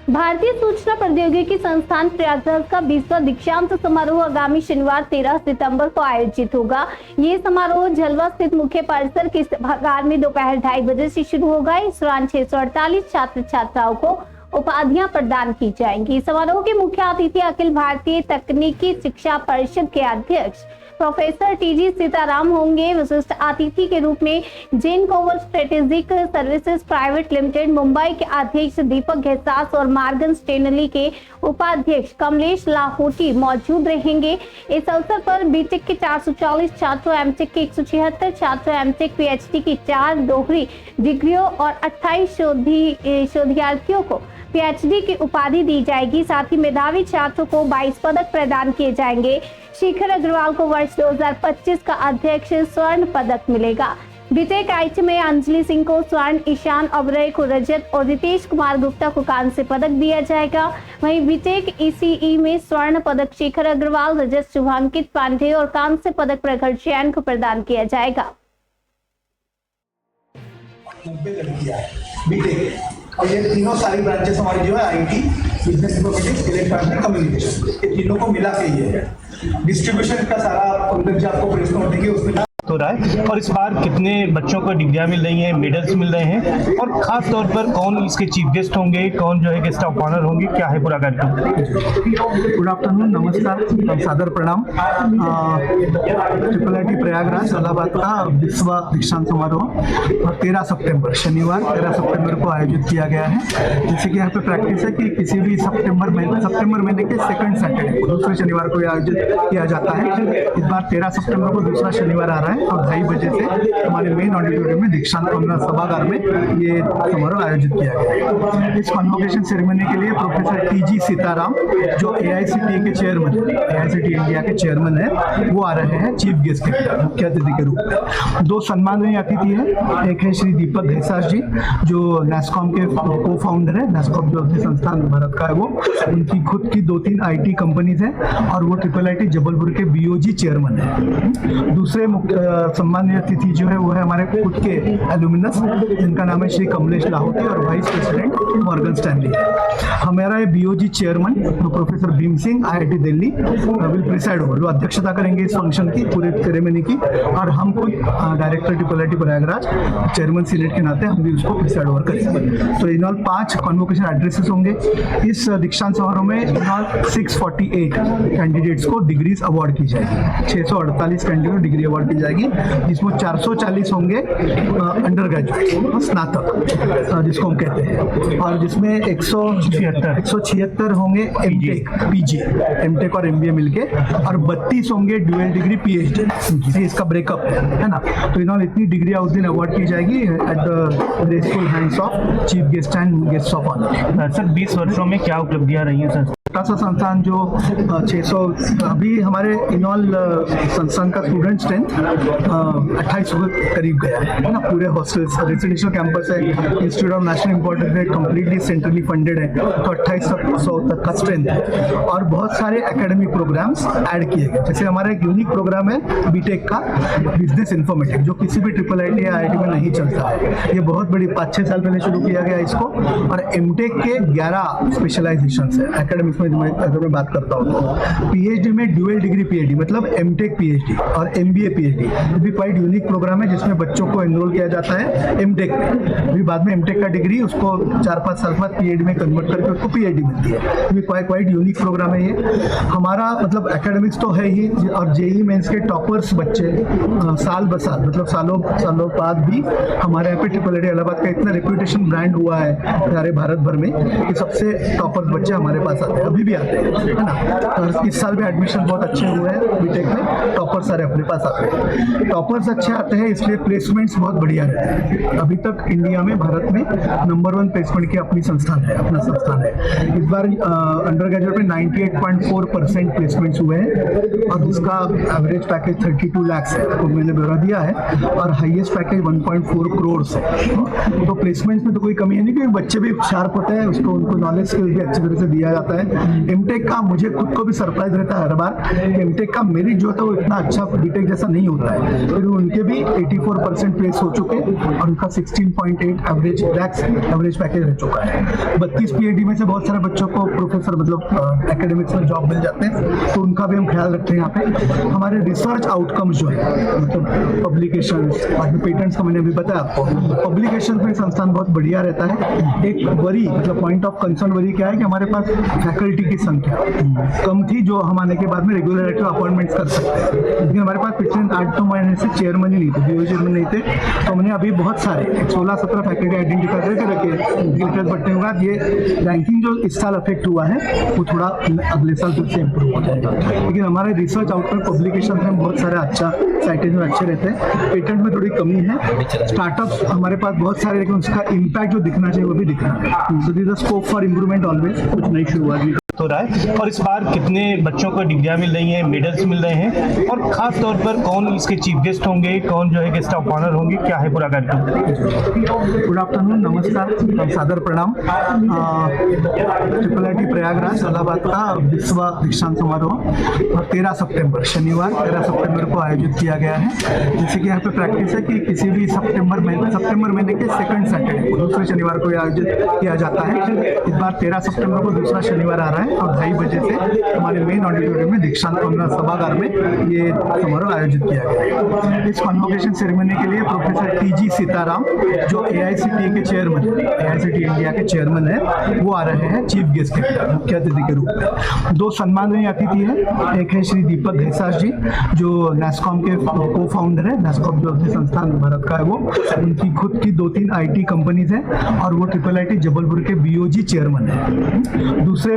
भारतीय सूचना प्रौद्योगिकी संस्थान प्रयागराज का 20वां दीक्षांत समारोह आगामी शनिवार 13 सितंबर को आयोजित होगा। ये समारोह झलवा स्थित मुख्य परिसर के सभागार में दोपहर 2:30 बजे से शुरू होगा। इस दौरान 648 छात्र छात्राओं को उपाधियां प्रदान की जाएंगी। समारोह के मुख्य अतिथि अखिल भारतीय तकनीकी शिक्षा परिषद के अध्यक्ष प्रोफेसर टीजी सीताराम होंगे। विशिष्ट अतिथि के रूप में जेन कोवल strategic services private limited Mumbai के अध्यक्ष दीपक घेसास और मॉर्गन स्टैनली के उपाध्यक्ष कमलेश लाहोटी मौजूद रहेंगे। इस अवसर पर बीटेक के 440 छात्रों, एमटेक के 176 छात्रों, एमटेक पीएचडी की 4 दोहरी डिग्रियों और 28 शोधार्थियों को पीएचडी की उपाधि दी जाएगी। साथ ही मेधावी छात्रों को 22 पदक प्रदान किए जाएंगे। शिखर अग्रवाल को वर्ष 2025 का अध्यक्ष स्वर्ण पदक मिलेगा। बीटेक आईटी में अंजलि सिंह को स्वर्ण, ईशान ओबराय को रजत और रितेश कुमार गुप्ता को कांस्य पदक दिया जाएगा। वहीं बीटेक ईसीई में स्वर्ण पदक शिखर अग्रवाल, रजत शुभांकित पांडे और कांस्य पदक प्रखर जैन को प्रदान किया जाएगा। और ये तीनों सारी ब्रांचेस हमारी जो है IT, business informatics, electronics, communication, ये तीनों को मिला के ही है। डिस्ट्रीब्यूशन का सारा उनके जो आपको प्रेस नोट देंगे उसमें हो रहा है। और इस बार कितने बच्चों को डिग्रियां मिल रही हैं, मेडल्स मिल रहे हैं, और खास तौर पर कौन इसके चीफ गेस्ट होंगे, कौन जो है गेस्ट ऑफ ऑनर होंगे, क्या है पूरा कार्यक्रम? गुड आफ्टरनून, नमस्कार, सादर प्रणाम। ट्रिपल आईटी प्रयागराज इलाहाबाद का 20वां दीक्षांत समारोह 13 सितंबर शनिवार 13 सितंबर को आयोजित किया गया है। जैसे कि यहाँ पे प्रैक्टिस है कि किसी भी सितंबर महीने के सेकंड सैटरडे को, दूसरे शनिवार को आयोजित किया जाता है। इस बार 13 सितंबर को दूसरा शनिवार आ रहा है और 2:30 बजे से हमारे मेन ऑडिटोरियम में दीक्षांत सभागार में ये समारोह आयोजित किया गया है। इस कॉन्वोकेशन सेरेमनी के लिए प्रोफेसर टीजी सीताराम, जो एआईसीटीई के चेयरमैन है, एआईसीटीई इंडिया के चेयरमैन है, वो आ रहे हैं चीफ गेस्ट के मुख्य अतिथि के रूप में। 2 सम्माननीय अतिथि हैं। एक है श्री दीपक घेसास जी, जो नैस्कॉम के को फाउंडर है। नैस्कॉम जो संस्थान भारत का है, वो उनकी खुद की 2-3 आईटी कंपनीज हैं और वो ट्रिपल आईटी जबलपुर के बीओजी चेयरमैन है। दूसरे सम्मानीय अतिथि जो है वो है हमारे खुद के एल्यूमिनस, जिनका नाम है श्री कमलेश लाहोटी और वाइस प्रेसिडेंट मॉर्गन स्टैनली। हमारा BOG chairman professor Bhim Singh IIT Delhi will preside over, जो अध्यक्षता करेंगे इस फंक्शन की, पूरे सेरेमनी की, और हम खुद director triple IT Prayagraj chairman senate के नाते हम भी उसको प्रिसाइड ओवर करेंगे। तो इन ऑल 5 कॉन्वोकेशन एड्रेसेस होंगे। इस दीक्षांत समारोह में इन ऑल 648 कैंडिडेट्स को डिग्रीज अवार्ड की जाएगी। 648 कैंडिडेट डिग्री अवार्ड की जाएगी, जिसमें 440 होंगे अंडर ग्रेजुएट, स्नातक जिसको हम कहते हैं, और जिसमें 176 होंगे एमटेक, पीजी, एमटेक और एमबीए मिलके, और 32 होंगे ड्यूअल डिग्री पीएचडी। इसका ब्रेकअप है ना। तो इन्होंने इतनी डिग्रियां उस दिन अवार्ड की जाएगी at the graceful hands of chief guest and guest of honour. Sir 20 वर्षों में क्या उपलब्धियां रही हैं सर? सा संस्थान जो 600 अभी हमारे इनऑल संस्थान का स्टूडेंट स्ट्रेंथ 2800 के करीब गया है ना। पूरे हॉस्टल्स, रेजिडेंशियल कैंपस है, इंस्टीट्यूट ऑफ नेशनल इंपॉर्टेंस है, कम्प्लीटली सेंट्रली फंडेड है, तो 2800 तक का स्ट्रेंथ है। और बहुत सारे एकेडमिक प्रोग्राम्स ऐड किए गए। जैसे हमारा एक यूनिक प्रोग्राम है बीटेक का बिजनेस इंफॉर्मेटिक्स, जो किसी भी ट्रिपल आईटी या आईआईटी में नहीं चलता है। ये बहुत बड़ी 5-6 साल पहले शुरू किया गया इसको। और एमटेक के 11 स्पेशलाइजेशन है एकेडमिक्स में। अगर मैं बात करता हूँ तो पीएचडी में ड्यूअल डिग्री पीएचडी मतलब एमटेक पीएचडी और एमबीए पीएचडी, ये भी क्वाइट यूनिक प्रोग्राम है, जिसमें बच्चों को एनरोल किया जाता है एमटेक में। अभी बाद में एमटेक का डिग्री उसको 4-5 साल बाद पीएचडी में कन्वर्ट करके उसको पीएचडी मिलती है। ये भी क्वाइट यूनिक प्रोग्राम है ये हमारा। मतलब एकेडमिक्स तो है ही, और जेईई मेंस के टॉपर्स बच्चे साल ब साल, मतलब सालों बाद भी हमारे यहाँ पे ट्रिपल आईटी इलाहाबाद का इतना रेप्यूटेशन ब्रांड हुआ है सारे भारत भर में कि सबसे टॉपर्स बच्चे हमारे पास आते हैं, अभी भी आते हैं, है ना। और इस साल भी एडमिशन बहुत अच्छे हुए हैं बीटेक में, टॉपर्स सारे अपने पास आते हैं। टॉपर्स अच्छे आते हैं इसलिए प्लेसमेंट्स बहुत बढ़िया रहते हैं। अभी तक इंडिया में, भारत में नंबर 1 प्लेसमेंट की अपनी संस्थान है, अपना संस्थान है। इस बार अंडर ग्रेजुएट में 98.4% प्लेसमेंट्स हुए हैं, और जिसका एवरेज पैकेज 32 लाख है, तो मैंने ब्यौरा दिया है, और हाईएस्ट पैकेज 1.4 करोड़ है। तो प्लेसमेंट्स में तो कोई कमी है नहीं, क्योंकि बच्चे भी शार्प होते हैं, उसको उनको नॉलेज स्किल भी अच्छी तरह से दिया जाता है। एमटेक का मुझे खुद को भी सरप्राइज रहता है हर बार। एमटेक का मेरिट जो होता है वो इतना अच्छा बीटेक जैसा नहीं होता है, फिर उनके भी 84% प्लेस हो चुके और उनका 16.8 एवरेज लैक्स एवरेज पैकेज रह चुका है। 32 पीएचडी में से बहुत सारे बच्चों को प्रोफेसर मतलब एकेडमिक्स में जॉब मिल जाते हैं, तो उनका भी हम ख्याल रखते हैं। यहाँ पे हमारे रिसर्च आउटकम्स जो है मतलब पब्लिकेशन, पेटेंट्स का मैंने अभी बताया आपको, पब्लिकेशन में संस्थान बहुत बढ़िया रहता है। एक वरी मतलब पॉइंट ऑफ कंसर्न वरी क्या है कि हमारे पास फैकल्टी की संख्या कम थी, जो हम आने के बाद में रेगुलर अपॉइंटमेंट्स कर सकते हैं, लेकिन हमारे पास पिछले 8-9 महीने से चेयरमैन ही नहीं थे, बीओ चेयरमैन नहीं थे, तो हमने अभी बहुत सारे 16-17 फैकल्टी आइडेंटिफाई करके रखे बढ़ने के बाद ये रैंकिंग जो इस साल अफेक्ट हुआ है वो थोड़ा अगले साल फिर से इम्प्रूव हो जाएगा। लेकिन हमारे रिसर्च आउटकम पब्लिकेशन में बहुत सारे अच्छा साइटेशन अच्छे रहते हैं, पेटेंट में थोड़ी कमी है, स्टार्टअप्स हमारे पास बहुत सारे, लेकिन उसका इम्पैक्ट जो दिखना चाहिए वो भी दिख रहा है। So this is scope for improvement always, कुछ नई शुरुआत भी हो रहा है। और इस बार कितने बच्चों को डिग्रियां मिल रही हैं, मेडल्स मिल रहे हैं, और खास तौर पर कौन इसके चीफ गेस्ट होंगे, कौन जो है गेस्ट ऑफ ऑनर होंगे, क्या है पूरा कार्यक्रम? गुड आफ्टरनून, नमस्कार, सादर प्रणाम। ट्रिपल प्रयागराज इलाहाबाद का 20वां दीक्षांत समारोह 13 सितंबर शनिवार 13 सितंबर को आयोजित किया गया है। जैसे कि यहाँ पे प्रैक्टिस है कि किसी भी सितंबर महीने के सेकंड सैटरडे दूसरे शनिवार को आयोजित किया जाता है। इस बार 13 सितंबर को दूसरा शनिवार आ रहा है और 2:30 बजे से हमारे मेन ऑडिटोरियम में दीक्षांत सभागार में ये समारोह आयोजित किया गया है। इस कॉन्वोकेशन सेरेमनी के लिए प्रोफेसर टी.जी. सीताराम जो AICTE के चेयरमैन है, AICTE इंडिया के चेयरमैन है, वो आ रहे हैं चीफ गेस्ट के मुख्य अतिथि के रूप में। 2 सम्माननीय अतिथि हैं, एक है श्री दीपक घैसास जी जो NASSCOM के को फाउंडर है। NASSCOM जो संस्थान भारत का है, वो उनकी खुद की 2-3 IT कंपनीज हैं और वो IIIT जबलपुर के BOG चेयरमैन है। दूसरे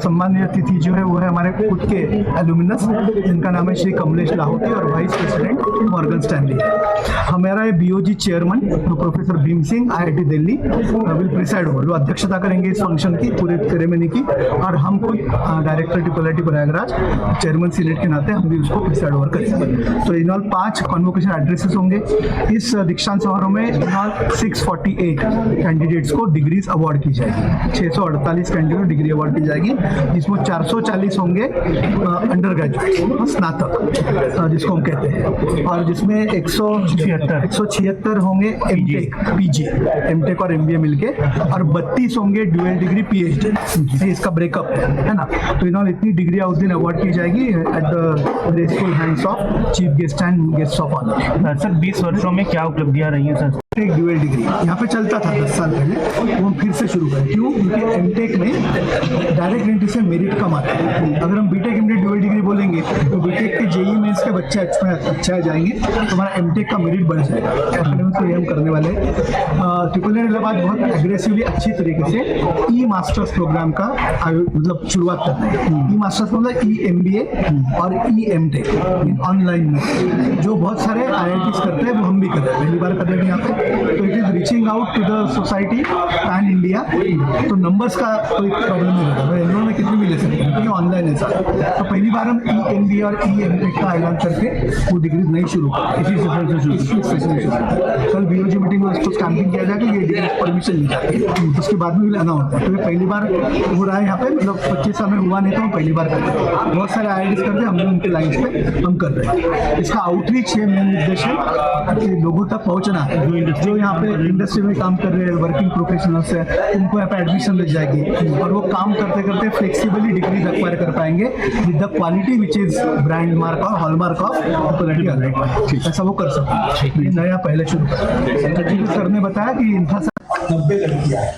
सम्माननीय अतिथि जो है वो है हमारे खुद के एल्यूमिनस, जिनका नाम है श्री कमलेश लाहौटी और वाइस प्रेसिडेंट मॉर्गन स्टैनली। हमारा ये BOG chairman professor Bhim Singh IIT Delhi will preside over, वो अध्यक्षता करेंगे इस फंक्शन की, पूरे सेरेमनी की, और हम खुद director IIIT Prayagraj chairman senate के नाते हम भी उसको प्रिसाइड ओवर करेंगे। तो इन ऑल 5 कॉन्वोकेशन एड्रेसेस होंगे। इस दीक्षांत समारोह में इन ऑल 648 कैंडिडेट्स को डिग्रीज अवार्ड की जाएगी, 648 कैंडिडेट डिग्री अवार्ड की जाएगी, जिसमें 440 होंगे अंडर ग्रेजुएट स्नातक जिसको हम कहते हैं, और जिसमें 176 होंगे एमटेक और MBA मिलके, और 32 होंगे ड्यूअल डिग्री PhD। इसका ब्रेकअप है ना। तो इन्होंने इतनी डिग्रियां उस दिन अवार्ड की जाएगी at the graceful hands of chief guest and guest of honour. Sir 20 वर्षों में क्या उपलब्धियां रही हैं सर? एक ड्यूअल डिग्री यहाँ पे चलता था 10 साल पहले, वो हम फिर से शुरू करें। क्यों? क्योंकि एमटेक में डायरेक्ट एंट्री से मेरिट कम आता है। अगर हम बीटेक एमटेक ड्यूअल डिग्री बोलेंगे तो बीटेक के JEE मेंस के बच्चे अच्छा जाएंगे तो हमारा एमटेक का मेरिट बढ़ जाएगा। एकेडमिक्स में हम करने वाले ट्रिपल इलाहाबाद बहुत एग्रेसिवली अच्छी तरीके से E-मास्टर्स प्रोग्राम का मतलब शुरुआत करते हैं। E-मास्टर्स मतलब E-MBA और E-MTech ऑनलाइन में, जो बहुत सारे IITs करते हैं वो हम भी कर रहे हैं, पहली बार कर रहे हैं यहाँ पे। तो it is reaching out to the society pan India. तो नंबर्स का कोई प्रॉब्लम नहीं होता, इन्होंने कितनी भी ले सकते हैं क्योंकि ऑनलाइन है सारा। तो पहली बार हम E-MBA और E-MTech का ऐलान करके वो डिग्री नहीं शुरू करें, इसी सेशन से शुरू। कल BOG मीटिंग में उसको स्टैंपिंग किया जाएगा, ये डिग्री परमिशन ली जाती है, उसके बाद में भी अनाउंस होता है। तो ये पहली बार हो रहा है यहाँ पे, मतलब 25 साल में हुआ नहीं, तो हम पहली बार कर रहे हैं। बहुत सारे IITs करते हैं, हम भी उनके लाइन्स पे हम कर रहे हैं। इसका आउटरीच ये मेन उद्देश्य है कि लोगों तक पहुँचना है। जो यहाँ पे इंडस्ट्री में काम कर रहे हैं वर्किंग प्रोफेशनल्स है, उनको यहाँ पे एडमिशन मिल जाएगी और वो काम करते करते फ्लेक्सिबली डिग्री एक्वायर कर पाएंगे with the quality which is brand mark और हॉलमार्क ऑफ क्वालिटी। ऐसा वो कर सकते हैं। नया पहले शुरू कर सर ने बताया कि इंफ्रास्ट्रक्चर 90 लड़कियां है।